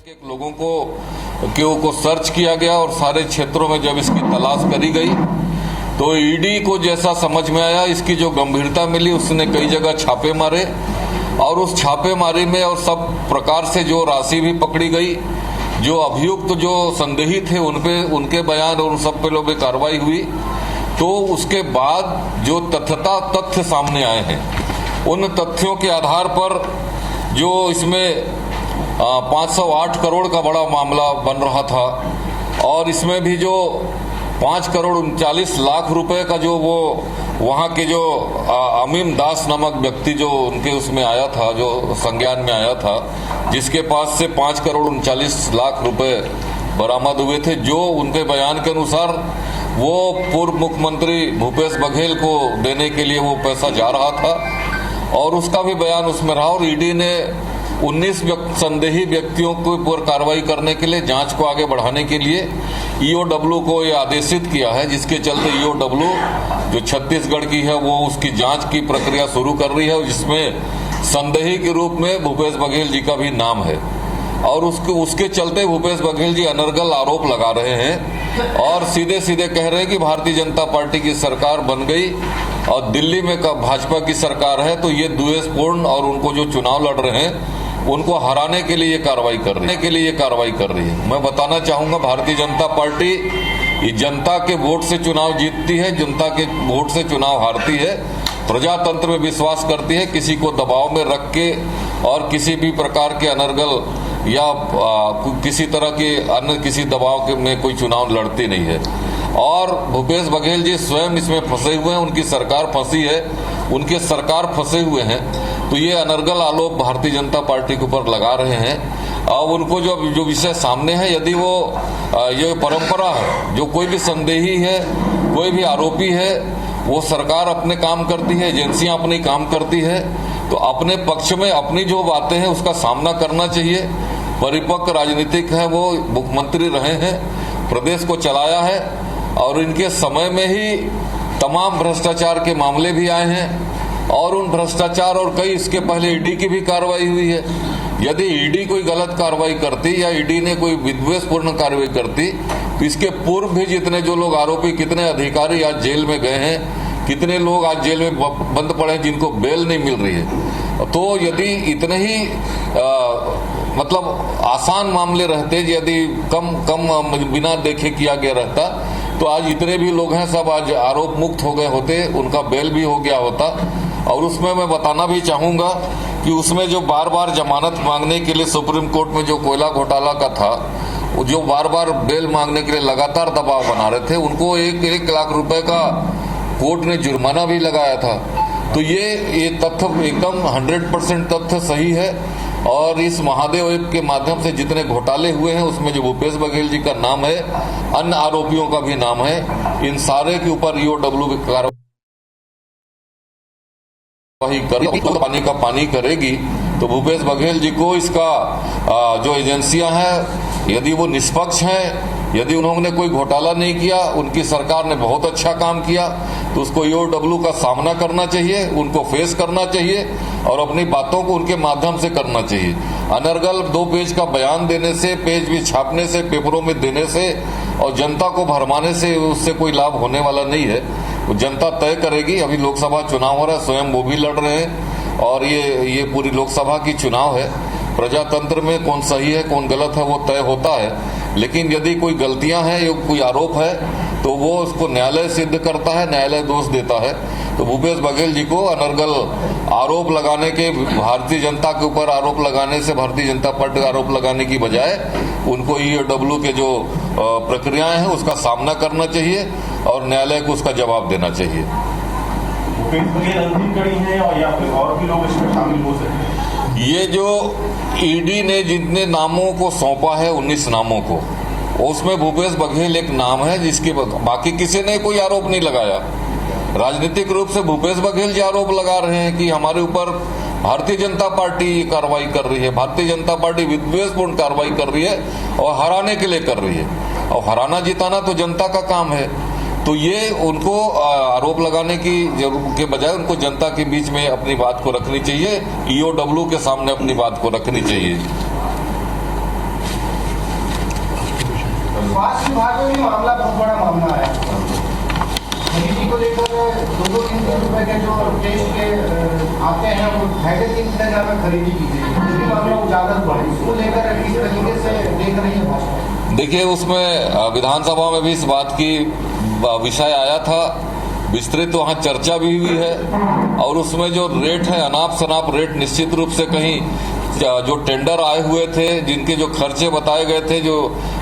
एक लोगों को सर्च किया गया और सारे क्षेत्रों में जब इसकी तलाश करी गई तो ईडी को जैसा समझ में आया, इसकी जो गंभीरता मिली, उसने कई जगह छापे मारे और उस छापेमारी में और सब प्रकार से जो राशि भी पकड़ी गई, जो अभियुक्त जो संदेही थे उनके बयान और उन सब पे लोग कार्रवाई हुई। तो उसके बाद जो तथ्य सामने आए हैं, उन तथ्यों के आधार पर जो इसमें 508 करोड़ का बड़ा मामला बन रहा था और इसमें भी जो 5 करोड़ 39 लाख रुपए का जो वो वहां के जो अमीम दास नामक व्यक्ति जो उनके उसमें आया था, जो संज्ञान में आया था, जिसके पास से 5 करोड़ 39 लाख रुपए बरामद हुए थे, जो उनके बयान के अनुसार वो पूर्व मुख्यमंत्री भूपेश बघेल को देने के लिए वो पैसा जा रहा था और उसका भी बयान उसमें रहा। और ईडी ने 19 संदेही व्यक्तियों के ऊपर कार्रवाई करने के लिए, जांच को आगे बढ़ाने के लिए ईओडब्ल्यू को ये आदेशित किया है, जिसके चलते ईओडब्ल्यू जो छत्तीसगढ़ की है वो उसकी जांच की प्रक्रिया शुरू कर रही है, जिसमें संदेही के रूप में भूपेश बघेल जी का भी नाम है। और उसके चलते भूपेश बघेल जी अनर्गल आरोप लगा रहे हैं और सीधे सीधे कह रहे हैं कि भारतीय जनता पार्टी की सरकार बन गई और दिल्ली में भाजपा की सरकार है, तो ये द्वेषपूर्ण और उनको जो चुनाव लड़ रहे हैं उनको हराने के लिए ये कार्रवाई कर रही है। मैं बताना चाहूंगा, भारतीय जनता पार्टी जनता के वोट से चुनाव जीतती है, जनता के वोट से चुनाव हारती है, प्रजातंत्र में विश्वास करती है, किसी को दबाव में रख के और किसी भी प्रकार के अनर्गल या किसी तरह के अन्य किसी दबाव में कोई चुनाव लड़ती नहीं है। और भूपेश बघेल जी स्वयं इसमें फंसे हुए हैं, उनकी सरकार फंसी है, उनके सरकार फंसे हुए हैं, तो ये अनर्गल आरोप भारतीय जनता पार्टी के ऊपर लगा रहे हैं। और उनको जो विषय सामने है, यदि वो ये परंपरा है, जो कोई भी संदेही है, कोई भी आरोपी है, वो सरकार अपने काम करती है, एजेंसियां अपनी काम करती है, तो अपने पक्ष में अपनी जो बातें हैं उसका सामना करना चाहिए। परिपक्व राजनीतिक है, वो मुख्यमंत्री रहे हैं, प्रदेश को चलाया है और इनके समय में ही तमाम भ्रष्टाचार के मामले भी आए हैं और उन भ्रष्टाचार और कई इसके पहले ईडी की भी कार्रवाई हुई है। यदि ईडी कोई गलत कार्रवाई करती या ईडी ने कोई विद्वेषपूर्ण कार्रवाई करती तो इसके पूर्व भी जितने जो लोग आरोपी, कितने अधिकारी आज जेल में गए हैं, कितने लोग आज जेल में बंद पड़े हैं जिनको बेल नहीं मिल रही है। तो यदि इतने ही मतलब आसान मामले रहते, यदि कम बिना देखे किया गया रहता, तो आज इतने भी लोग हैं सब आज आरोप मुक्त हो गए होते, उनका बेल भी हो गया होता। और उसमें मैं बताना भी चाहूंगा कि उसमें जो बार बार जमानत मांगने के लिए सुप्रीम कोर्ट में जो कोयला घोटाला का था, जो बार बार बेल मांगने के लिए लगातार दबाव बना रहे थे, उनको 1 लाख रुपए का कोर्ट ने जुर्माना भी लगाया था। तो ये तथ्य एकदम 100% तथ्य सही है। और इस महादेव ऐप के माध्यम से जितने घोटाले हुए हैं उसमें जो भूपेश बघेल जी का नाम है, अन्य आरोपियों का भी नाम है, इन सारे के ऊपर ईओडब्ल्यू कार्रवाई पानी का पानी करेगी। तो भूपेश बघेल जी को इसका जो एजेंसियां हैं, यदि वो निष्पक्ष हैं, यदि उन्होंने कोई घोटाला नहीं किया, उनकी सरकार ने बहुत अच्छा काम किया, तो उसको ईओडब्ल्यू का सामना करना चाहिए, उनको फेस करना चाहिए और अपनी बातों को उनके माध्यम से करना चाहिए। अनर्गल 2 पेज का बयान देने से, पेज भी छापने से, पेपरों में देने से और जनता को भरमाने से उससे कोई लाभ होने वाला नहीं है। वो जनता तय करेगी। अभी लोकसभा चुनाव हो रहा है, स्वयं वो भी लड़ रहे हैं और ये पूरी लोकसभा की चुनाव है। प्रजातंत्र में कौन सही है कौन गलत है वो तय होता है, लेकिन यदि कोई गलतियां हैं या कोई आरोप है तो वो उसको न्यायालय सिद्ध करता है, न्यायालय दोष देता है। तो भूपेश बघेल जी को अनर्गल आरोप लगाने के, भारतीय जनता के ऊपर आरोप लगाने से, भारतीय जनता पार्टी आरोप लगाने की बजाय उनको ईओडब्ल्यू के जो प्रक्रियाएं हैं उसका सामना करना चाहिए और न्यायालय को उसका जवाब देना चाहिए। भूपेश बघेल अंतिम कड़ी है या फिर और भी लोग इसमें शामिल हो सकते हैं? ये जो ईडी ने जितने नामों को सौंपा है, 19 नामों को, उसमें भूपेश बघेल एक नाम है, जिसके बाकी किसी ने कोई आरोप नहीं लगाया। राजनीतिक रूप से भूपेश बघेल जी आरोप लगा रहे हैं कि हमारे ऊपर भारतीय जनता पार्टी कार्रवाई कर रही है, भारतीय जनता पार्टी विद्वेषपूर्ण कार्रवाई कर रही है और हराने के लिए कर रही है। और हराना जिताना तो जनता का काम है। तो ये उनको आरोप लगाने के बजाय उनको जनता के बीच में अपनी बात को रखनी चाहिए, ईओडब्ल्यू के सामने अपनी बात को रखनी चाहिए। स्वास्थ्य विभाग में भी मामला बहुत बड़ा मामला है। खरीदी को लेकर 2-3 रुपए के जो टेस्ट के आते हैं वो 2.5-3 में खरीदी की गई, ये भी मामला उजागर हुआ है। इसको लेकर किस तरीके से देख रही है भाजपा? देखिए, उसमें विधानसभा में भी इस बात की विषय आया था, विस्तृत वहाँ चर्चा भी हुई है, और उसमें जो रेट है, अनाप शनाप रेट, निश्चित रूप से कहीं जो टेंडर आए हुए थे, जिनके जो खर्चे बताए गए थे, जो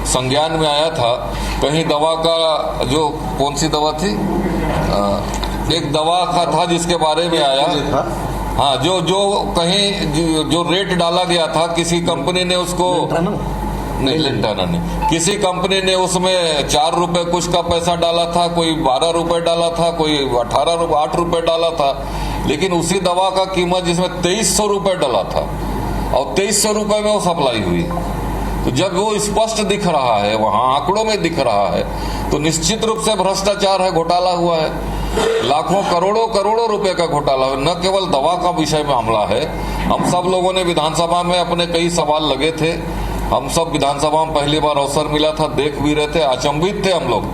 संज्ञान में आया था, कहीं दवा का जो कौन सी दवा थी, एक दवा का था जिसके बारे में आया, हाँ, जो कहीं जो रेट डाला गया था, किसी कंपनी ने उसको नहीं, लिंटाना नहीं, किसी कंपनी ने उसमें 4 रुपए कुछ का पैसा डाला था, कोई 12 रुपए डाला था, कोई 8 रुपए डाला था, लेकिन उसी दवा का कीमत जिसमें 2300 रुपए डाला था और 2300 रुपए में वो सप्लाई हुई। तो जब वो स्पष्ट दिख रहा है, वहां आंकड़ों में दिख रहा है, तो निश्चित रूप से भ्रष्टाचार है, घोटाला हुआ है। लाखों करोड़ों रुपए का घोटाला है, न केवल दवा का विषय मामला है। हम सब लोगों ने विधानसभा में अपने कई सवाल लगे थे, हम सब विधानसभा में पहली बार अवसर मिला था, देख भी रहे थे, अचंभित थे हम लोग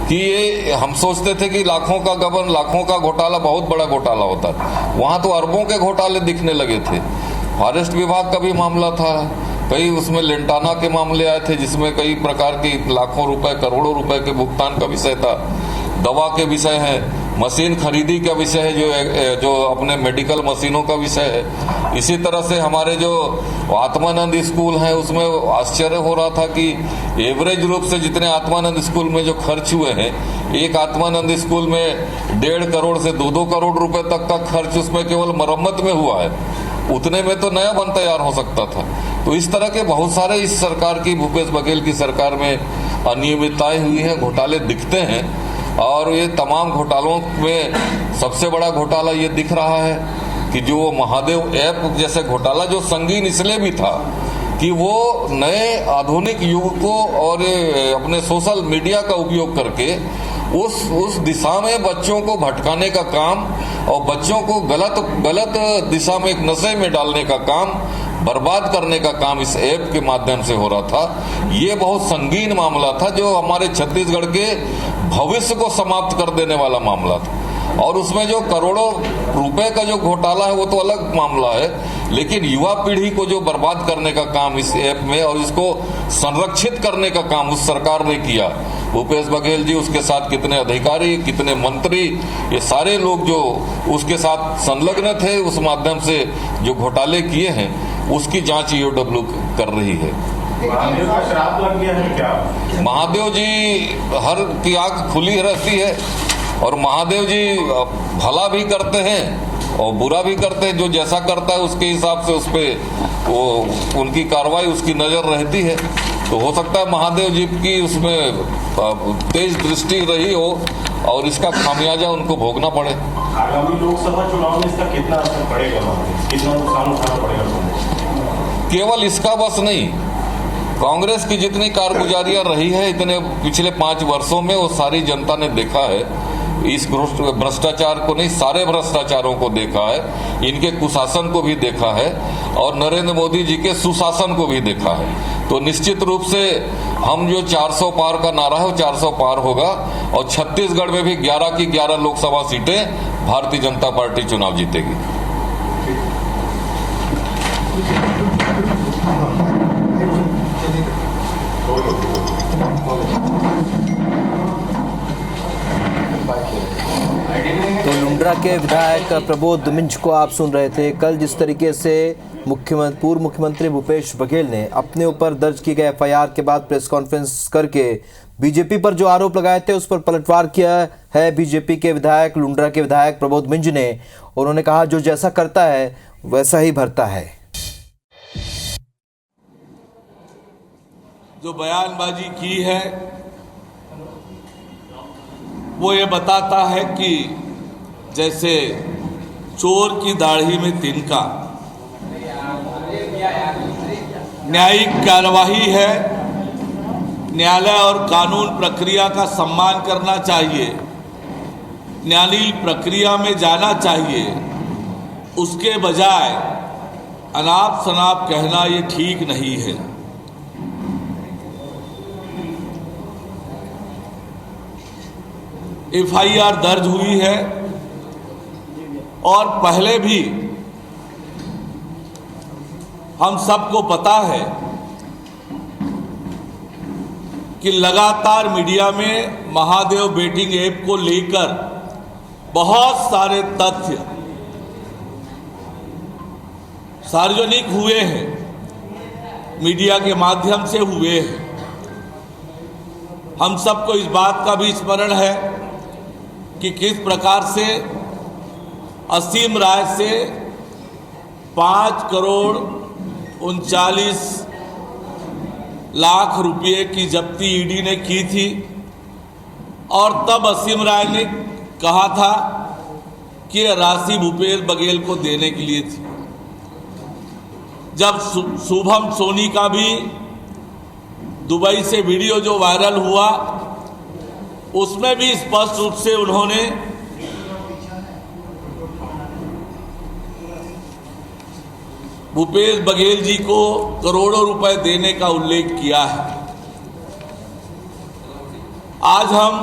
कि ये, हम सोचते थे कि लाखों का गबन, लाखों का घोटाला बहुत बड़ा घोटाला होता है, वहां तो अरबों के घोटाले दिखने लगे थे। फॉरेस्ट विभाग का भी मामला था, कई उसमें लेंटाना के मामले आए थे, जिसमें कई प्रकार की लाखों रुपए, करोड़ों रुपए के भुगतान का विषय था। दवा के विषय है, मशीन खरीदी का विषय है, जो अपने मेडिकल मशीनों का विषय है। इसी तरह से हमारे जो आत्मानंद स्कूल हैं, उसमें आश्चर्य हो रहा था कि एवरेज रूप से जितने आत्मानंद स्कूल में जो खर्च हुए हैं, एक आत्मानंद स्कूल में 1.5 करोड़ से 2-2 करोड़ रुपए तक का खर्च उसमें केवल मरम्मत में हुआ है, उतने में तो नया वन तैयार हो सकता था। तो इस तरह के बहुत सारे इस सरकार की, भूपेश बघेल की सरकार में अनियमितताएं हुई हैं, घोटाले दिखते हैं, और ये तमाम घोटालों में सबसे बड़ा घोटाला ये दिख रहा है कि जो महादेव ऐप जैसे घोटाला, जो संगीन इसलिए भी था कि वो नए आधुनिक युग को और अपने सोशल मीडिया का उपयोग करके उस दिशा में बच्चों को भटकाने का काम और बच्चों को गलत दिशा में एक नशे में डालने का काम, बर्बाद करने का काम इस ऐप के माध्यम से हो रहा था। ये बहुत संगीन मामला था, जो हमारे छत्तीसगढ़ के भविष्य को समाप्त कर देने वाला मामला था। और उसमें जो करोड़ों रुपए का जो घोटाला है वो तो अलग मामला है, लेकिन युवा पीढ़ी को जो बर्बाद करने का काम इस ऐप में और इसको संरक्षित करने का काम उस सरकार ने किया। भूपेश बघेल जी, उसके साथ कितने अधिकारी, कितने मंत्री, ये सारे लोग जो उसके साथ संलग्न थे, उस माध्यम से जो घोटाले किए हैं, उसकी जांच ईओडब्ल्यू कर रही है। महादेव का श्राप लग गया है क्या? महादेव जी हर की आंख खुली रहती है, और महादेव जी भला भी करते हैं और बुरा भी करते हैं। जो जैसा करता है उसके हिसाब से उस पर वो उनकी कार्रवाई, उसकी नजर रहती है। तो हो सकता है महादेव जी की उसमें तेज दृष्टि रही हो और इसका खामियाजा उनको भोगना पड़े। आगामी लोकसभा चुनाव में इसका कितना असर पड़ेगा, कितना नुकसान उठाना पड़ेगा? केवल इसका बस नहीं, कांग्रेस की जितनी कारगुजारियां रही है इतने पिछले 5 वर्षों में, वो सारी जनता ने देखा है। इस भ्रष्टाचार को नहीं, सारे भ्रष्टाचारों को देखा है, इनके कुशासन को भी देखा है, और नरेंद्र मोदी जी के सुशासन को भी देखा है। तो निश्चित रूप से हम जो 400 पार का नारा है वो 400 पार होगा, और छत्तीसगढ़ में भी 11 की 11 लोकसभा सीटें भारतीय जनता पार्टी चुनाव जीतेगी। तो लुंड्रा के विधायक प्रबोध मिंज को आप सुन रहे थे। कल जिस तरीके से पूर्व मुख्यमंत्री भूपेश बघेल ने अपने ऊपर दर्ज की गई एफआईआर के बाद प्रेस कॉन्फ्रेंस करके बीजेपी पर जो आरोप लगाए थे उस पर पलटवार किया है बीजेपी के विधायक, लुंड्रा के विधायक प्रबोध मिंज ने। उन्होंने कहा जो जैसा करता है वैसा ही भरता है। जो बयानबाजी की है वो ये बताता है कि जैसे चोर की दाढ़ी में तिनका, न्यायिक कार्यवाही है, न्यायालय और कानून प्रक्रिया का सम्मान करना चाहिए, न्यायालयीय प्रक्रिया में जाना चाहिए। उसके बजाय अनाप शनाप कहना ये ठीक नहीं है। एफआईआर दर्ज हुई है और पहले भी हम सबको पता है कि लगातार मीडिया में महादेव बेटिंग ऐप को लेकर बहुत सारे तथ्य सार्वजनिक हुए हैं, मीडिया के माध्यम से हुए हैं। हम सबको इस बात का भी स्मरण है कि किस प्रकार से असीम राय से 5 करोड़ 39 लाख रुपए की जब्ती ईडी ने की थी और तब असीम राय ने कहा था कि यह राशि भूपेश बघेल को देने के लिए थी। जब शुभम सोनी का भी दुबई से वीडियो जो वायरल हुआ, उसमें भी स्पष्ट रूप से उन्होंने भूपेश बघेल जी को करोड़ों रुपए देने का उल्लेख किया है। आज हम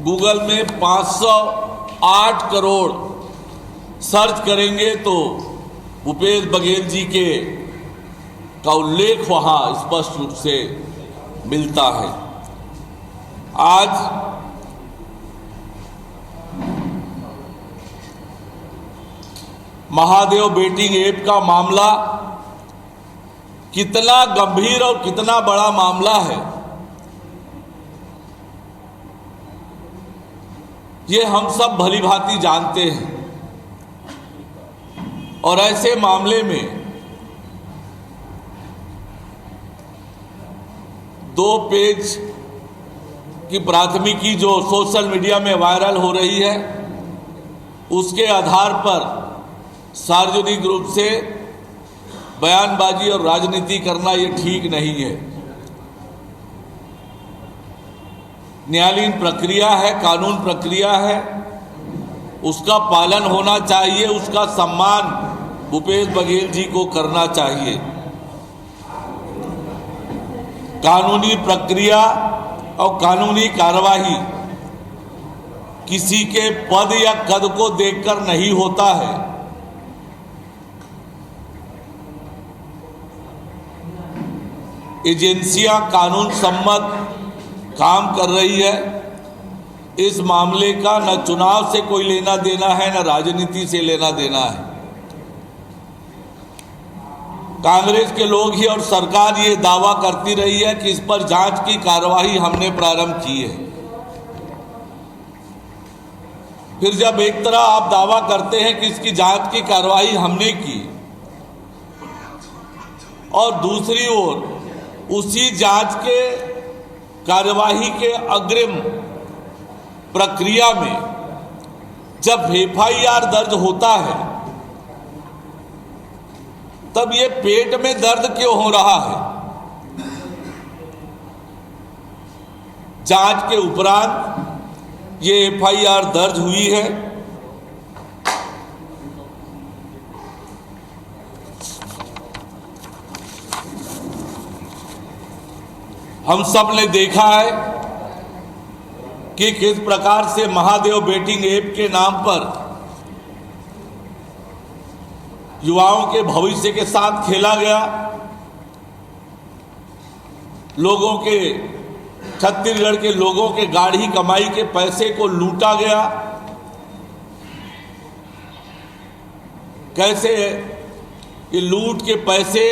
गूगल में 508 करोड़ सर्च करेंगे तो भूपेश बघेल जी का उल्लेख वहां स्पष्ट रूप से मिलता है। आज महादेव बेटिंग ऐप का मामला कितना गंभीर और कितना बड़ा मामला है, ये हम सब भलीभांति जानते हैं। और ऐसे मामले में 2 पेज की प्राथमिकी जो सोशल मीडिया में वायरल हो रही है, उसके आधार पर सार्वजनिक रूप से बयानबाजी और राजनीति करना ये ठीक नहीं है। न्यायालयीन प्रक्रिया है, कानून प्रक्रिया है, उसका पालन होना चाहिए, उसका सम्मान भूपेश बघेल जी को करना चाहिए। कानूनी प्रक्रिया और कानूनी कार्यवाही किसी के पद या कद को देखकर नहीं होता है। एजेंसियां कानून सम्मत काम कर रही है। इस मामले का न चुनाव से कोई लेना देना है, न राजनीति से लेना देना है। कांग्रेस के लोग ही और सरकार ये दावा करती रही है कि इस पर जांच की कार्यवाही हमने प्रारंभ की है। फिर जब एक तरह आप दावा करते हैं कि इसकी जांच की कार्यवाही हमने की और दूसरी ओर उसी जांच के कार्यवाही के अग्रिम प्रक्रिया में जब एफआईआर दर्ज होता है तब ये पेट में दर्द क्यों हो रहा है? जांच के उपरांत ये एफआईआर दर्ज हुई है। हम सब ने देखा है कि किस प्रकार से महादेव बेटिंग ऐप के नाम पर युवाओं के भविष्य के साथ खेला गया, लोगों के छत्तीसगढ़ के लोगों के गाढ़ी कमाई के पैसे को लूटा गया। कैसे ये लूट के पैसे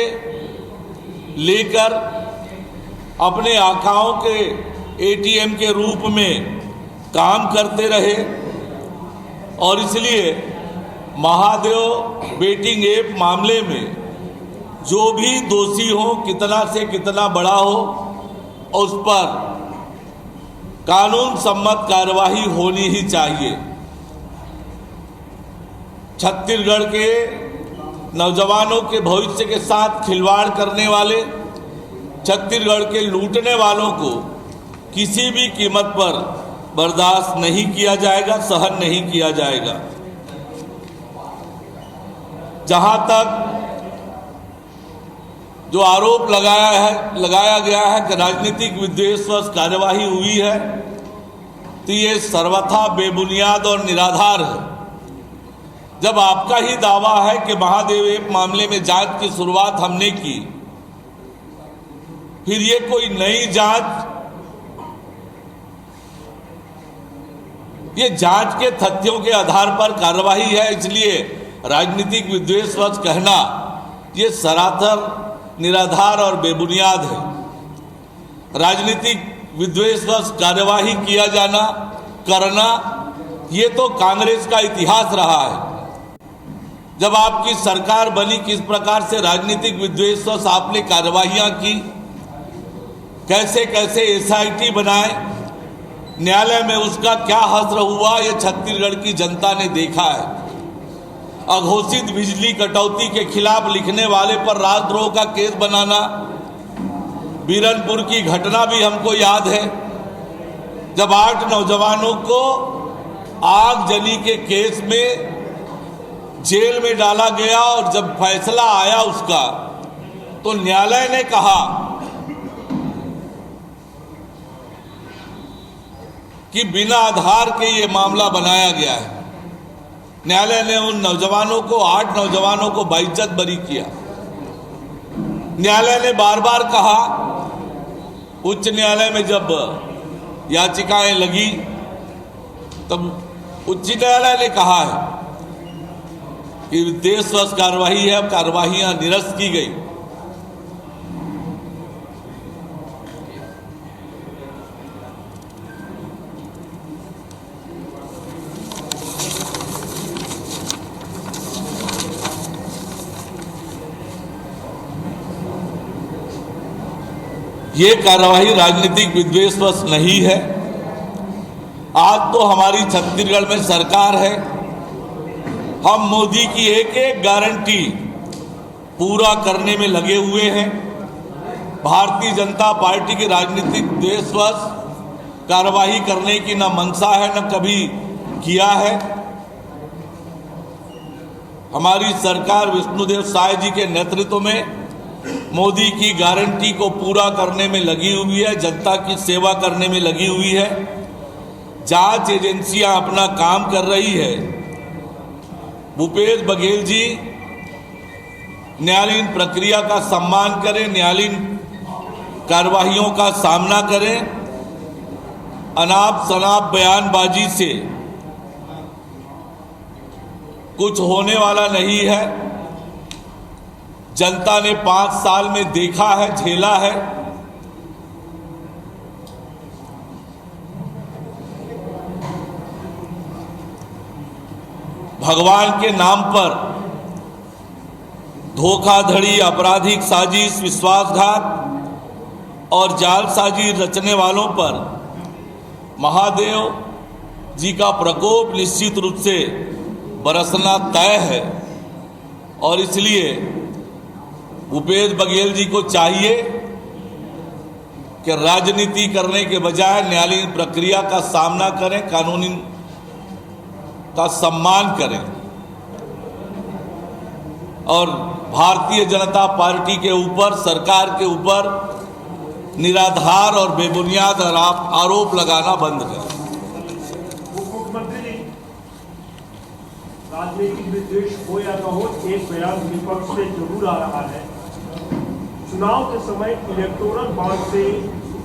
लेकर अपने आकाओं के एटीएम के रूप में काम करते रहे और इसलिए महादेव बेटिंग ऐप मामले में जो भी दोषी हो, कितना से कितना बड़ा हो, उस पर कानून सम्मत कार्यवाही होनी ही चाहिए। छत्तीसगढ़ के नौजवानों के भविष्य के साथ खिलवाड़ करने वाले, छत्तीसगढ़ के लूटने वालों को किसी भी कीमत पर बर्दाश्त नहीं किया जाएगा, सहन नहीं किया जाएगा। जहां तक जो आरोप लगाया गया है कि राजनीतिक विद्वेषवश कार्यवाही हुई है, तो ये सर्वथा बेबुनियाद और निराधार है। जब आपका ही दावा है कि महादेव ऐप मामले में जांच की शुरुआत हमने की, फिर ये कोई नई जांच, ये जांच के तथ्यों के आधार पर कार्रवाई है, इसलिए राजनीतिक विद्वेषवश कहना ये सरासर निराधार और बेबुनियाद है। राजनीतिक विद्वेषवश कार्यवाही किया जाना करना ये तो कांग्रेस का इतिहास रहा है। जब आपकी सरकार बनी, किस प्रकार से राजनीतिक विद्वेषवश आपने कार्यवाहियां की, कैसे कैसे एसआईटी बनाए, न्यायालय में उसका क्या हश्र हुआ, ये छत्तीसगढ़ की जनता ने देखा है। अघोषित बिजली कटौती के खिलाफ लिखने वाले पर राजद्रोह का केस बनाना, बीरनपुर की घटना भी हमको याद है, जब 8 नौजवानों को आगजनी के केस में जेल में डाला गया और जब फैसला आया उसका, तो न्यायालय ने कहा कि बिना आधार के ये मामला बनाया गया है। न्यायालय ने उन नौजवानों को, 8 नौजवानों को बाइज्जत बरी किया। न्यायालय ने बार बार कहा, उच्च न्यायालय में जब याचिकाएं लगी तब उच्च न्यायालय ने कहा है कि देशवश कार्यवाही है, अब कार्यवाहियां निरस्त की गई। ये कार्यवाही राजनीतिक विद्वेषवश नहीं है। आज तो हमारी छत्तीसगढ़ में सरकार है, हम मोदी की एक एक गारंटी पूरा करने में लगे हुए हैं। भारतीय जनता पार्टी की राजनीतिक द्वेषवश कार्यवाही करने की न मंशा है, न कभी किया है। हमारी सरकार विष्णुदेव साय जी के नेतृत्व में मोदी की गारंटी को पूरा करने में लगी हुई है, जनता की सेवा करने में लगी हुई है। जांच एजेंसियां अपना काम कर रही है। भूपेश बघेल जी न्यायालयीन प्रक्रिया का सम्मान करें, न्यायालयीन कार्यवाहियों का सामना करें। अनाप शनाप बयानबाजी से कुछ होने वाला नहीं है। जनता ने 5 साल में देखा है, झेला है। भगवान के नाम पर धोखाधड़ी, आपराधिक साजिश, विश्वासघात और जालसाजी रचने वालों पर महादेव जी का प्रकोप निश्चित रूप से बरसना तय है। और इसलिए भूपेश बघेल जी को चाहिए कि राजनीति करने के बजाय न्यायालयीन प्रक्रिया का सामना करें, कानूनी का सम्मान करें और भारतीय जनता पार्टी के ऊपर, सरकार के ऊपर निराधार और बेबुनियाद आरोप लगाना बंद करें। मुख्यमंत्री जी, राजनीतिक विद्वेष हो या न हो, एक बयान विपक्ष से जरूर आ रहा है। चुनाव के समय इलेक्टोरल बॉन्ड से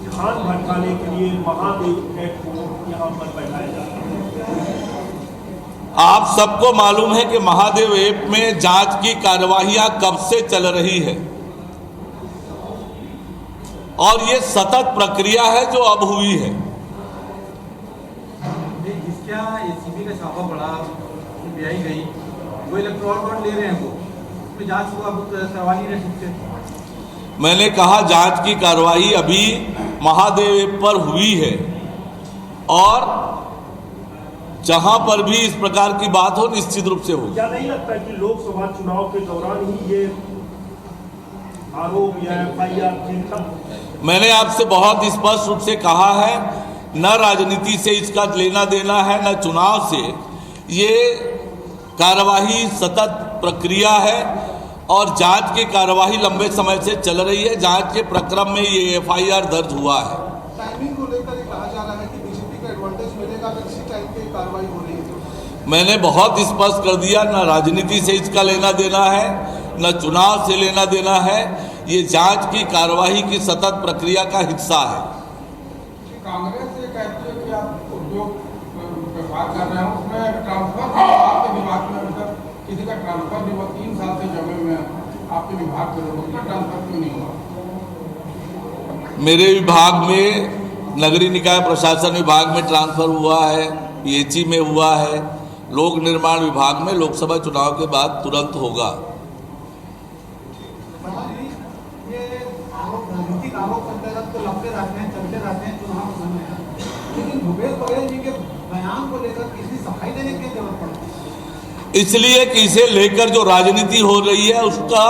ध्यान भटकाने के लिए महादेव ऐप को यहाँ पर बैठाया जा रहा है। आप सबको मालूम है कि महादेव ऐप में जांच की कार्यवाहियां कब से चल रही है और ये सतत प्रक्रिया है जो अब हुई है। जिसके यहाँ एसीबी का छापा पड़ा, सीबीआई गई, वो इलेक्टोरल बॉन्ड ले रहे हैं, वो जांच को अब करवा नहीं रहे ठीक से। मैंने कहा जांच की कार्यवाही अभी महादेव ऐप पर हुई है और जहां पर भी इस प्रकार की बात हो निश्चित रूप से होगी। क्या नहीं लगता कि लोकसभा चुनाव के दौरान ही ये आरोप या FIR मैंने आपसे बहुत स्पष्ट रूप से कहा है, न राजनीति से इसका लेना देना है, न चुनाव से। ये कार्यवाही सतत प्रक्रिया है और जांच की कार्यवाही लंबे समय से चल रही है। जांच के प्रक्रम में ये FIR दर्ज हुआ है। टाइमिंग को लेकर कहा जा रहा है कि बीजेपी का एडवांटेज मिलेगा मैंने बहुत स्पष्ट कर दिया, न राजनीति से इसका लेना देना है, न चुनाव से लेना देना है। ये जांच की कार्यवाही की सतत प्रक्रिया का हिस्सा है। कांग्रेस ये कहती है कि आप जो व्यवहार कर रहे हैं उसमें ट्रांसफर आपके विभाग में मतलब किसी का ट्रांसफर नहीं हुआ, 3 साल से जमे हुए हैं आपके विभाग के लोग, उसका ट्रांसफर क्यों नहीं हुआ? मेरे विभाग में, नगरीय निकाय प्रशासन विभाग में ट्रांसफर हुआ है, पीएचई में हुआ है, लोक निर्माण विभाग में लोकसभा चुनाव के बाद तुरंत होगा। ये आरोप राजनीतिक आरोप अंतर्गत तो लंबे रहते हैं, चलते रहते हैं चुनाव समय, लेकिन भूपेश बघेल जी के बयान को लेकर किसी सफाई देने की जरूरत पड़ती है? इसलिए कि इसे लेकर जो राजनीति हो रही है उसका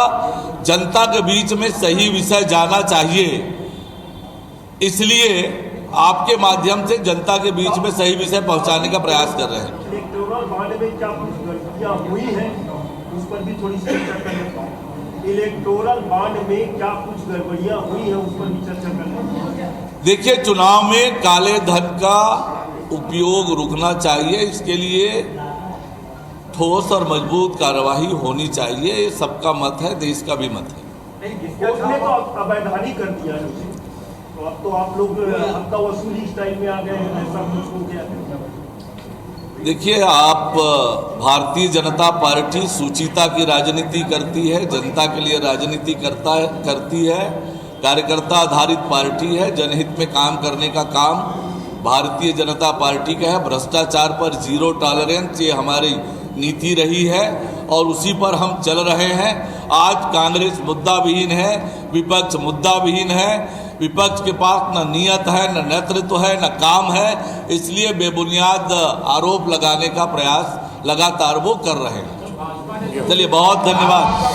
जनता के बीच में सही विषय जाना चाहिए। इसलिए आपके माध्यम से जनता के बीच में सही विषय पहुंचाने का प्रयास कर रहे हैं। इलेक्टोरल बॉन्ड में क्या कुछ गलतियां हुई हैं उस पर भी थोड़ी सी चर्चा कर लेते हैं। इलेक्टोरल बॉन्ड में क्या कुछ गड़बड़ियां हुई हैं उस पर भी चर्चा कर लेते हैं। देखिए, चुनाव में काले धन का उपयोग रुकना चाहिए, इसके लिए ठोस और मजबूत कार्यवाही होनी चाहिए। ये सबका मत है, देश का भी मत है। उसने तो अवैधानिक कर दिया है, तो अब तो आप लोग हफ्ता वसूली स्टाइल में आ गए हैं, ऐसा कुछ हो गया है। देखिए, आप भारतीय जनता पार्टी सुचिता की राजनीति करती है, जनता के लिए राजनीति करती है, कार्यकर्ता आधारित पार्टी है। जनहित में काम करने का काम भारतीय जनता पार्टी का है। भ्रष्टाचार पर 0 टॉलरेंस ये हमारी नीति रही है और उसी पर हम चल रहे हैं। आज कांग्रेस मुद्दा विहीन है, विपक्ष मुद्दा विहीन है। विपक्ष के पास न नियत है, न नेतृत्व है, न काम है, इसलिए बेबुनियाद आरोप लगाने का प्रयास लगातार वो कर रहे हैं। चलिए, बहुत धन्यवाद।